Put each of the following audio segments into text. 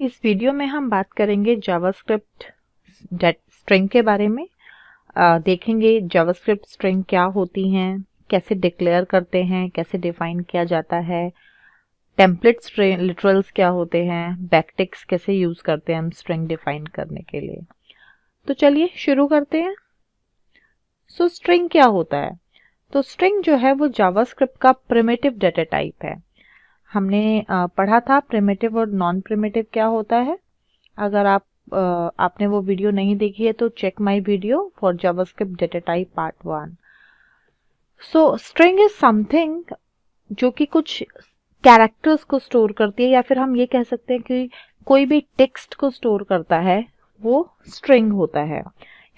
इस वीडियो में हम बात करेंगे जावास्क्रिप्ट स्ट्रिंग के बारे में। देखेंगे जावास्क्रिप्ट स्ट्रिंग क्या होती हैं, कैसे डिक्लेयर करते हैं, कैसे डिफाइन किया जाता है, टेम्पलेट लिटरल्स क्या होते हैं, बैकटिक्स कैसे यूज करते हैं हम स्ट्रिंग डिफाइन करने के लिए। तो चलिए शुरू करते हैं। सो स्ट्रिंग क्या होता है? तो स्ट्रिंग जो है वो जावास्क्रिप्ट का प्रिमिटिव डेटा टाइप है। हमने पढ़ा था प्रिमिटिव और नॉन प्रिमिटिव क्या होता है। अगर आपने वो वीडियो नहीं देखी है तो check my video for JavaScript data type part 1। So string is something जो कि कुछ कैरेक्टर्स को स्टोर करती है, या फिर हम ये कह सकते हैं कि कोई भी टेक्स्ट को स्टोर करता है वो स्ट्रिंग होता है।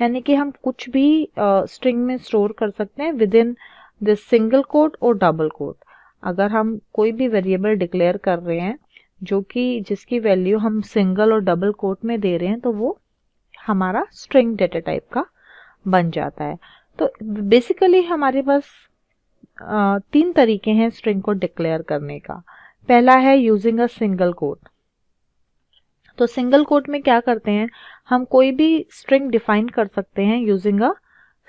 यानी कि हम कुछ भी स्ट्रिंग में स्टोर कर सकते हैं with in this single quote और डबल कोट। अगर हम कोई भी वेरिएबल डिक्लेयर कर रहे हैं जो कि जिसकी वैल्यू हम सिंगल और डबल कोट में दे रहे हैं तो वो हमारा स्ट्रिंग डेटा टाइप का बन जाता है। तो बेसिकली हमारे पास 3 तरीके हैं स्ट्रिंग को डिक्लेयर करने का। पहला है यूजिंग अ सिंगल कोट। तो सिंगल कोट में क्या करते हैं, हम कोई भी स्ट्रिंग डिफाइन कर सकते हैं यूजिंग अ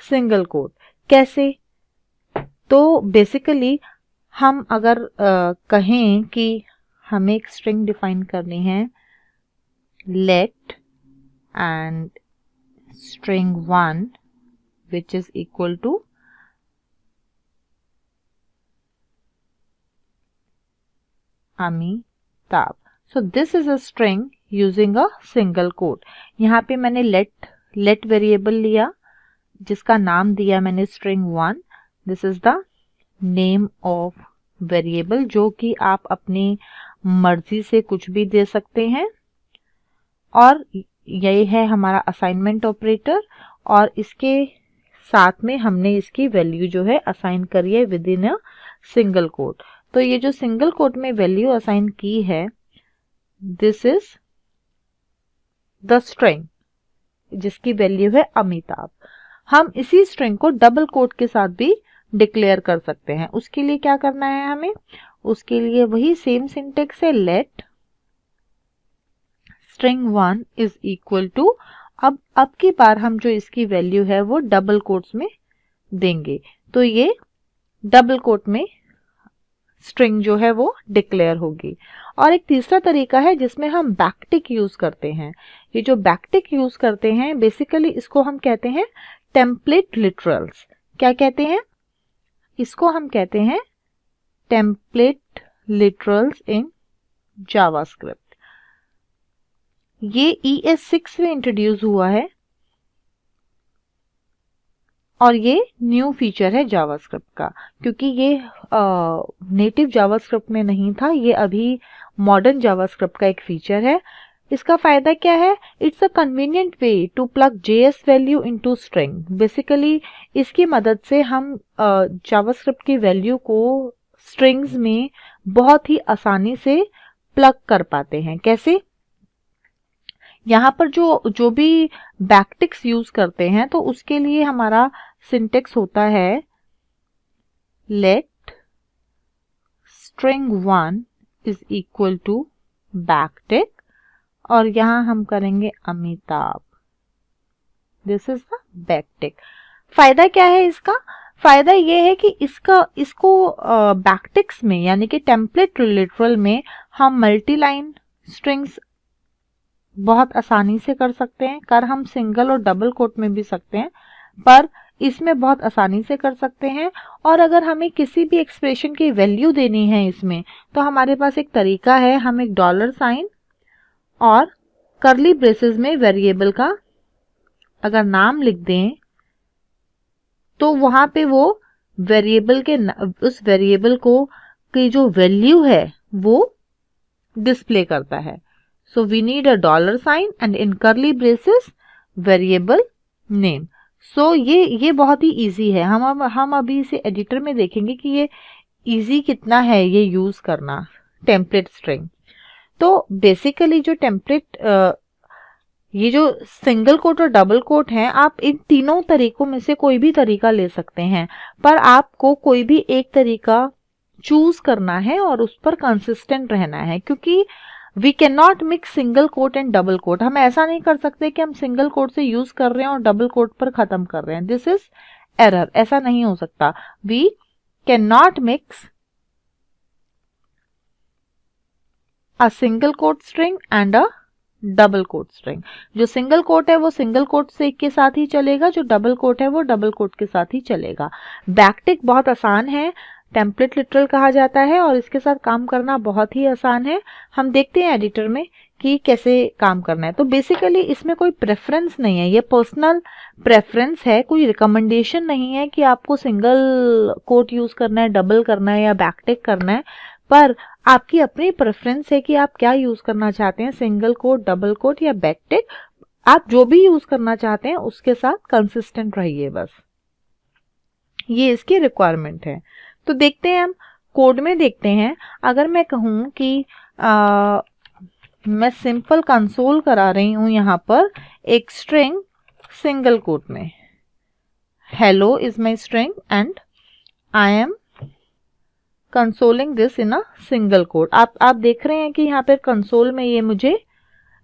सिंगल कोट। कैसे? तो बेसिकली हम अगर कहें कि हमें एक स्ट्रिंग डिफाइन करनी है, let and string 1 which is equal to Amitabh. So this is a string using a single quote. यहाँ पे मैंने लेट वेरिएबल लिया जिसका नाम दिया मैंने string 1। This is the name of variable जो कि आप अपनी मर्जी से कुछ भी दे सकते हैं। और यही है हमारा असाइनमेंट ऑपरेटर, और इसके साथ में हमने इसकी वैल्यू जो है असाइन करी है with in a single coat. तो ये जो सिंगल कोट में वैल्यू असाइन की है, दिस इज द स्ट्रिंग जिसकी वैल्यू है अमिताभ। हम इसी स्ट्रिंग को डबल कोट के साथ भी डिक्लेयर कर सकते हैं। उसके लिए क्या करना है हमें? उसके लिए वही सेम सिंटेक्स है, let string 1 is equal to, अब की बार हम जो इसकी वैल्यू है वो डबल कोट्स में देंगे। तो ये डबल कोट में स्ट्रिंग जो है वो डिक्लेयर होगी। और एक तीसरा तरीका है जिसमें हम बैकटिक यूज करते हैं। ये जो बैकटिक यूज करते हैं बेसिकली इसको हम कहते हैं टेम्पलेट लिटरल्स। क्या कहते हैं? इसको हम कहते हैं टेम्पलेट लिटरल्स इन जावास्क्रिप्ट। ये ES6 में इंट्रोड्यूस हुआ है और ये न्यू फीचर है जावास्क्रिप्ट का, क्योंकि ये नेटिव जावास्क्रिप्ट में नहीं था। ये अभी मॉडर्न जावास्क्रिप्ट का एक फीचर है। इसका फायदा क्या है? It's a convenient way to plug JS value into string. Basically इसकी मदद से हम जावास्क्रिप्ट की वैल्यू को स्ट्रिंग्स में बहुत ही आसानी से प्लग कर पाते हैं। कैसे? यहाँ पर जो भी बैकटिक्स यूज करते हैं तो उसके लिए हमारा सिंटेक्स होता है let string 1 is equal to backtick, और यहाँ हम करेंगे Amitabh. This is the backtick. फायदा क्या है इसका? फायदा ये है कि इसको बैकटिक्स में यानी कि टेम्पलेट लिटरल में हम मल्टी लाइन स्ट्रिंग्स बहुत आसानी से कर सकते हैं। कर हम सिंगल और डबल कोट में भी सकते हैं, पर इसमें बहुत आसानी से कर सकते हैं। और अगर हमें किसी भी एक्सप्रेशन की वैल्यू देनी है इसमें, तो हमारे पास एक तरीका है, हम एक $साइन और कर्ली ब्रेसेस में वेरिएबल का अगर नाम लिख दें तो वहां पे वो वेरिएबल के उस वेरिएबल को की जो वैल्यू है वो डिस्प्ले करता है। So we need a $sign and in curly braces variable name. So ये बहुत ही इजी है। हम अभी इसे एडिटर में देखेंगे कि ये इजी कितना है ये यूज करना टेम्पलेट स्ट्रिंग। तो बेसिकली जो टेम्पलेट ये जो सिंगल कोट और डबल कोट हैं, आप इन तीनों तरीकों में से कोई भी तरीका ले सकते हैं, पर आपको कोई भी एक तरीका चूज करना है और उस पर कंसिस्टेंट रहना है। क्योंकि we can not mix single quote and double quote. हम ऐसा नहीं कर सकते कि हम सिंगल कोट से यूज कर रहे हैं और डबल कोट पर खत्म कर रहे हैं। दिस इज एरर, ऐसा नहीं हो सकता। We can not mix a single quote string and a double quote string. जो सिंगल कोट है वो सिंगल कोट से के साथ ही चलेगा, जो डबल कोट है वो डबल कोट के साथ ही चलेगा। बैकटिक बहुत आसान है, टेम्पलेट लिटरल कहा जाता है और इसके साथ काम करना बहुत ही आसान है। हम देखते हैं एडिटर में कि कैसे काम करना है। तो बेसिकली इसमें कोई प्रेफरेंस नहीं है, ये पर्सनल प्रेफरेंस है, कोई रिकमेंडेशन नहीं है कि आपको सिंगल कोट यूज करना है, डबल करना है या बैकटिक करना है, पर आपकी अपनी प्रेफरेंस है कि आप क्या यूज करना चाहते हैं, सिंगल कोट, डबल कोट या बैकटिक। आप जो भी यूज करना चाहते हैं उसके साथ कंसिस्टेंट रहिए, बस ये इसकी रिक्वायरमेंट है। तो देखते हैं, हम कोड में देखते हैं। अगर मैं कहूं कि मैं सिंपल कंसोल करा रही हूं यहाँ पर एक स्ट्रिंग सिंगल कोट में, hello is my string and I am consoling this in a single coat. आप देख रहे हैं कि यहाँ पर कंसोल में ये मुझे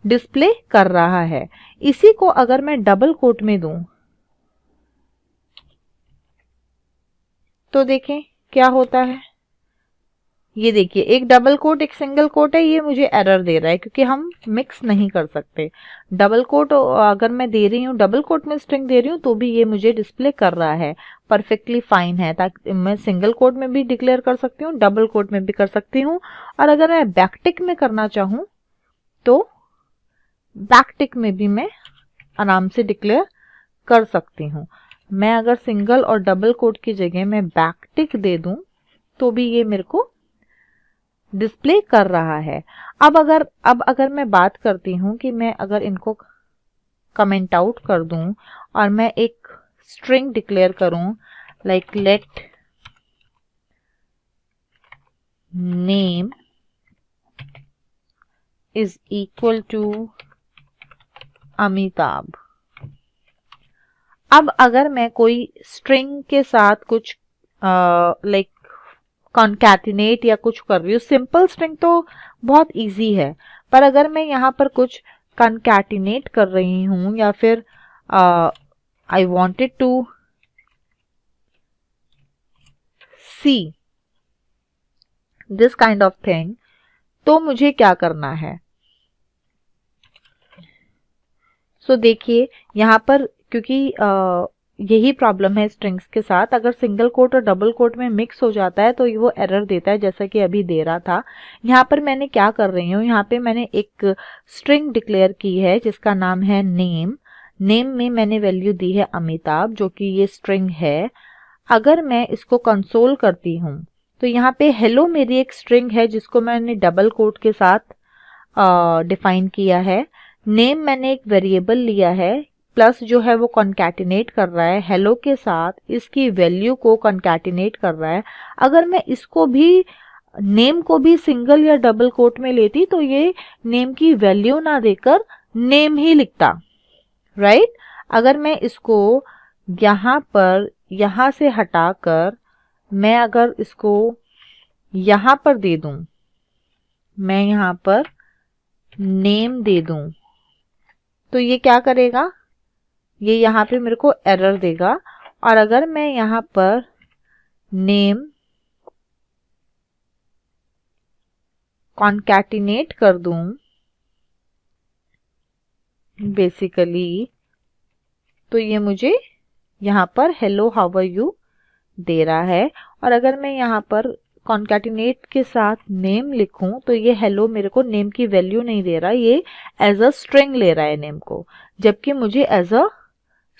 डिस्प्ले कर रहा है। इसी को अगर मैं डबल कोट में दूं तो देखें क्या होता है। ये देखिए, एक डबल कोट एक सिंगल कोट है, ये मुझे एरर दे रहा है क्योंकि हम मिक्स नहीं कर सकते। डबल कोट अगर मैं दे रही हूँ, डबल कोट में स्ट्रिंग दे रही हूँ तो भी ये मुझे डिस्प्ले कर रहा है, परफेक्टली फाइन है। ताकि मैं सिंगल कोट में भी डिक्लेयर कर सकती हूँ, डबल कोट में भी कर सकती हूँ, और अगर मैं बैकटिक में करना चाहूँ तो बैकटिक में भी मैं आराम से डिक्लेयर कर सकती हूँ। मैं अगर सिंगल और डबल कोट की जगह मैं बैकटिक दे दूं तो भी ये मेरे को डिस्प्ले कर रहा है। अब अगर मैं बात करती हूं कि मैं अगर इनको कमेंट आउट कर दूं और मैं एक स्ट्रिंग डिक्लेयर करूं, like let name is equal to Amitabh. अब अगर मैं कोई स्ट्रिंग के साथ कुछ लाइक कॉन्कैटिनेट या कुछ कर रही हूँ, सिंपल स्ट्रिंग तो बहुत इजी है, पर अगर मैं यहाँ पर कुछ कॉन्कैटिनेट कर रही हूँ या फिर I wanted to see this kind of thing, तो मुझे क्या करना है। सो देखिए यहाँ पर, क्योंकि यही प्रॉब्लम है स्ट्रिंग्स के साथ, अगर सिंगल कोट और डबल कोट में मिक्स हो जाता है तो वो एरर देता है, जैसा कि अभी दे रहा था। यहाँ पर मैंने क्या कर रही हूँ, यहाँ पे मैंने एक स्ट्रिंग डिक्लेयर की है जिसका नाम है नेम। नेम में मैंने वैल्यू दी है अमिताभ, जो कि ये स्ट्रिंग है। अगर मैं इसको कंसोल करती हूँ तो यहाँ पे हेलो मेरी एक स्ट्रिंग है जिसको मैंने डबल कोट के साथ डिफाइन किया है। नेम मैंने एक वेरिएबल लिया है, प्लस जो है वो कॉन्कैटिनेट कर रहा है हेलो के साथ, इसकी वैल्यू को कॉन्कैटिनेट कर रहा है। अगर मैं इसको भी, नेम को भी सिंगल या डबल कोट में लेती तो ये नेम की वैल्यू ना देकर नेम ही लिखता, राइट। अगर मैं इसको यहाँ पर यहाँ से हटाकर मैं अगर इसको यहाँ पर दे दूं, मैं यहाँ पर नेम दे दूं, तो ये क्या करेगा, ये यहाँ पे मेरे को एरर देगा। और अगर मैं यहाँ पर नेम कॉन्कैटिनेट कर दूं बेसिकली, तो ये मुझे यहाँ पर हेलो हाउ आर यू दे रहा है। और अगर मैं यहाँ पर कॉन्कैटिनेट के साथ नेम लिखूं तो ये हेलो मेरे को नेम की वैल्यू नहीं दे रहा, ये एज अ स्ट्रिंग ले रहा है नेम को, जबकि मुझे एज अ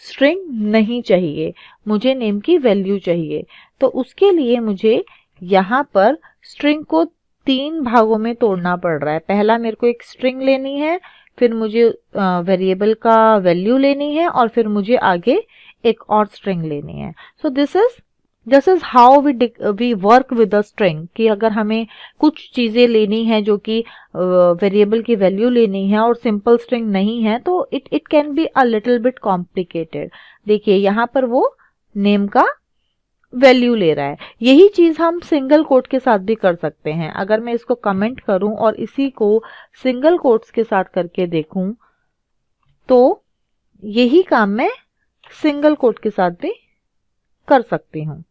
स्ट्रिंग नहीं चाहिए, मुझे नेम की वैल्यू चाहिए। तो उसके लिए मुझे यहाँ पर स्ट्रिंग को 3 भागों में तोड़ना पड़ रहा है। पहला मेरे को एक स्ट्रिंग लेनी है, फिर मुझे वेरिएबल का वैल्यू लेनी है, और फिर मुझे आगे एक और स्ट्रिंग लेनी है। So this is how we work with the string, कि अगर हमें कुछ चीजें लेनी है जो कि वेरिएबल की वैल्यू लेनी है और सिंपल स्ट्रिंग नहीं है, तो it can be a little bit complicated. देखिए यहाँ पर वो नेम का वैल्यू ले रहा है। यही चीज हम सिंगल कोट के साथ भी कर सकते हैं। अगर मैं इसको कमेंट करूं और इसी को सिंगल कोट्स के साथ करके देखूं तो यही काम मैं सिंगल कोट के साथ भी कर सकती हूं।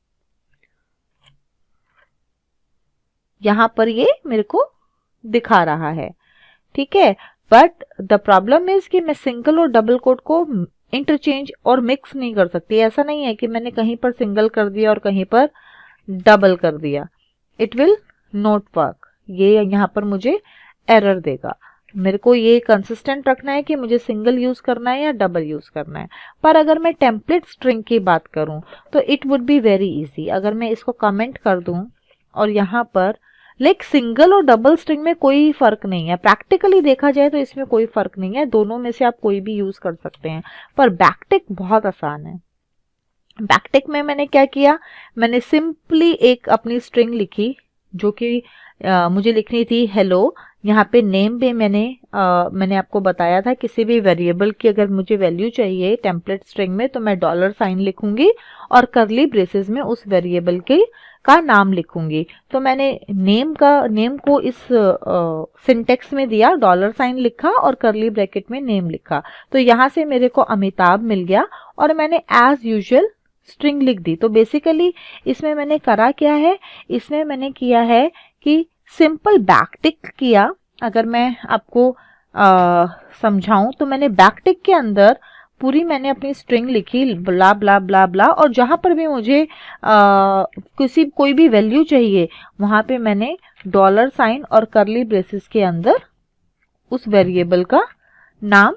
यहां पर ये मेरे को दिखा रहा है, ठीक है। बट द प्रॉब्लम इज कि मैं सिंगल और डबल कोट को इंटरचेंज और मिक्स नहीं कर सकती। ऐसा नहीं है कि मैंने कहीं पर सिंगल कर दिया और कहीं पर डबल कर दिया, इट विल नॉट वर्क। ये यहाँ पर मुझे एरर देगा। मेरे को ये कंसिस्टेंट रखना है कि मुझे सिंगल यूज करना है या डबल यूज करना है। पर अगर मैं टेम्पलेट स्ट्रिंग की बात करूं तो it would be very easy. अगर मैं इसको कमेंट कर दूं और यहाँ पर सिंगल और डबल स्ट्रिंग में कोई फर्क नहीं है, प्रैक्टिकली देखा जाए तो इसमें कोई फर्क नहीं है, दोनों में से आप कोई भी यूज कर सकते हैं। पर बैकटिक बहुत आसान है। बैकटिक में मैंने क्या किया, मैंने सिंपली एक अपनी स्ट्रिंग लिखी जो कि मुझे लिखनी थी हेलो। यहाँ पे नेम पे मैंने आपको बताया था किसी भी वेरिएबल की अगर मुझे वैल्यू चाहिए टेम्पलेट स्ट्रिंग में तो मैं $साइन लिखूंगी और करली ब्रेसेस में उस वेरिएबल का नाम लिखूंगी। तो मैंने नेम को इस सिंटेक्स में दिया, $साइन लिखा और करली ब्रैकेट में नेम लिखा। तो यहाँ से मेरे को अमिताभ मिल गया और मैंने एज यूजुअल स्ट्रिंग लिख दी। तो बेसिकली इसमें मैंने करा क्या है, इसमें मैंने किया है कि सिंपल बैकटिक किया। अगर मैं आपको समझाऊं तो मैंने बैकटिक के अंदर पूरी मैंने अपनी स्ट्रिंग लिखी ब्ला ब्ला ब्ला ब्ला, और जहां पर भी मुझे कोई भी वैल्यू चाहिए वहां पे मैंने $साइन और करली ब्रेसेस के अंदर उस वेरिएबल का नाम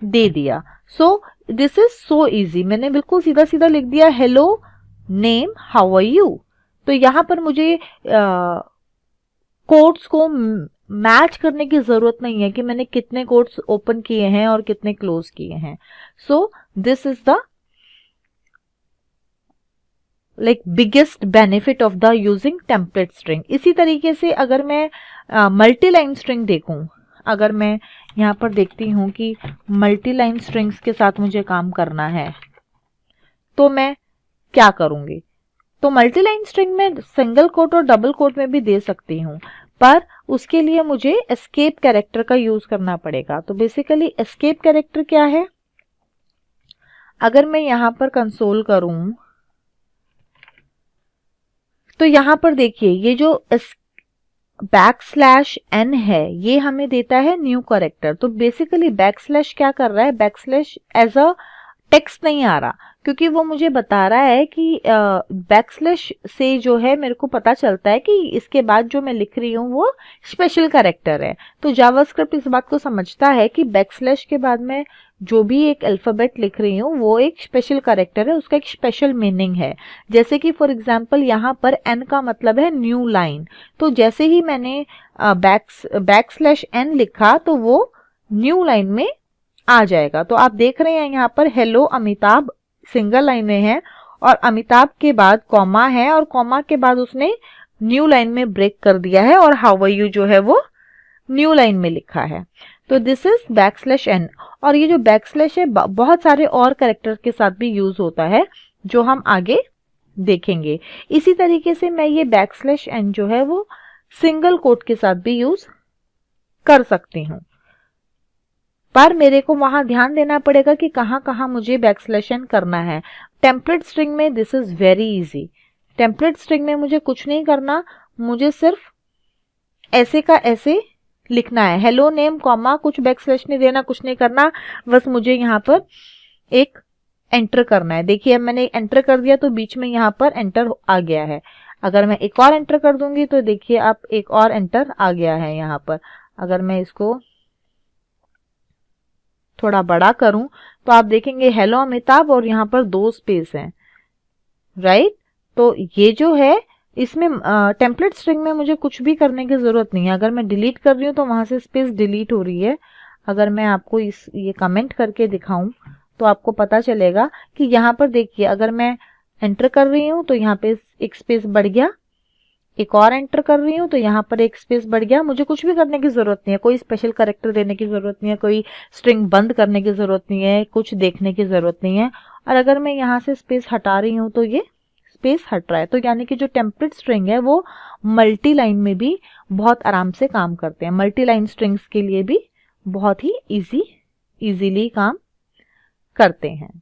दे दिया। So this is so easy. मैंने बिल्कुल सीधा सीधा लिख दिया hello name how are you. तो यहाँ पर मुझे कोट्स को मैच करने की जरूरत नहीं है कि मैंने कितने कोट्स ओपन किए हैं और कितने क्लोज किए हैं। सो this is the biggest benefit of the using template string. इसी तरीके से अगर मैं मल्टी लाइन स्ट्रिंग देखूं, अगर मैं यहाँ पर देखती हूं कि मल्टी लाइन स्ट्रिंग्स के साथ मुझे काम करना है तो मैं क्या करूंगी। तो मल्टी लाइन स्ट्रिंग में सिंगल कोट और डबल कोट में भी दे सकती हूं, पर उसके लिए मुझे एस्केप कैरेक्टर का यूज करना पड़ेगा। तो बेसिकली एस्केप कैरेक्टर क्या है, अगर मैं यहां पर कंसोल करूं तो यहां पर देखिए ये जो \n है ये हमें देता है न्यू कैरेक्टर। तो बेसिकली बैकस्लैश क्या कर रहा है, बैकस्लैश एज अ टेक्स्ट नहीं आ रहा क्योंकि वो मुझे बता रहा है कि बैकस्लैश से जो है मेरे को पता चलता है कि इसके बाद जो मैं लिख रही हूँ वो स्पेशल कैरेक्टर है। तो जावास्क्रिप्ट इस बात को समझता है कि बैकस्लैश के बाद में जो भी एक अल्फाबेट लिख रही हूँ वो एक स्पेशल कैरेक्टर है, उसका एक स्पेशल मीनिंग है। जैसे कि फॉर एग्जांपल यहाँ पर n का मतलब है न्यू लाइन, तो जैसे ही मैंने \n लिखा तो वो न्यू लाइन में आ जाएगा। तो आप देख रहे हैं यहाँ पर हेलो अमिताभ सिंगल लाइन में है और अमिताभ के बाद कॉमा है और कॉमा के बाद उसने न्यू लाइन में ब्रेक कर दिया है और हाउ आर यू जो है वो न्यू लाइन में लिखा है। तो दिस इज \n। और ये जो बैकस्लैश है बहुत सारे और कैरेक्टर के साथ भी यूज होता है जो हम आगे देखेंगे। इसी तरीके से मैं ये \n जो है वो सिंगल कोट के साथ भी यूज कर सकती हूँ, पर मेरे को वहां ध्यान देना पड़ेगा कि कहाँ कहाँ मुझे \n करना है। टेम्पलेट स्ट्रिंग में this is very easy. Template string में मुझे कुछ नहीं करना, मुझे सिर्फ ऐसे का ऐसे लिखना है, हेलो नेम कॉमा, कुछ \n नहीं देना, कुछ नहीं करना, बस मुझे यहाँ पर एक एंटर करना है। देखिए अब मैंने एंटर कर दिया तो बीच में यहाँ पर एंटर आ गया है। अगर मैं एक और एंटर कर दूंगी तो देखिए आप एक और एंटर आ गया है यहाँ पर। अगर मैं इसको थोड़ा बड़ा करूं तो आप देखेंगे हेलो अमिताभ और यहाँ पर 2 स्पेस हैं, राइट। तो ये जो है इसमें टेम्पलेट स्ट्रिंग में मुझे कुछ भी करने की जरूरत नहीं है। अगर मैं डिलीट कर रही हूँ तो वहां से स्पेस डिलीट हो रही है। अगर मैं आपको ये कमेंट करके दिखाऊं तो आपको पता चलेगा कि यहाँ पर देखिए अगर मैं एंटर कर रही हूँ तो यहाँ पे एक स्पेस बढ़ गया, एक और एंटर कर रही हूँ तो यहाँ पर एक स्पेस बढ़ गया। मुझे कुछ भी करने की जरूरत नहीं है, कोई स्पेशल कैरेक्टर देने की जरूरत नहीं है, कोई स्ट्रिंग बंद करने की जरूरत नहीं है, कुछ देखने की जरूरत नहीं है। और अगर मैं यहाँ से स्पेस हटा रही हूँ तो ये स्पेस हट रहा है। तो यानी कि जो टेम्पलेट स्ट्रिंग है वो मल्टी लाइन में भी बहुत आराम से काम करते हैं, मल्टी लाइन स्ट्रिंग्स के लिए भी बहुत ही इजीली काम करते हैं।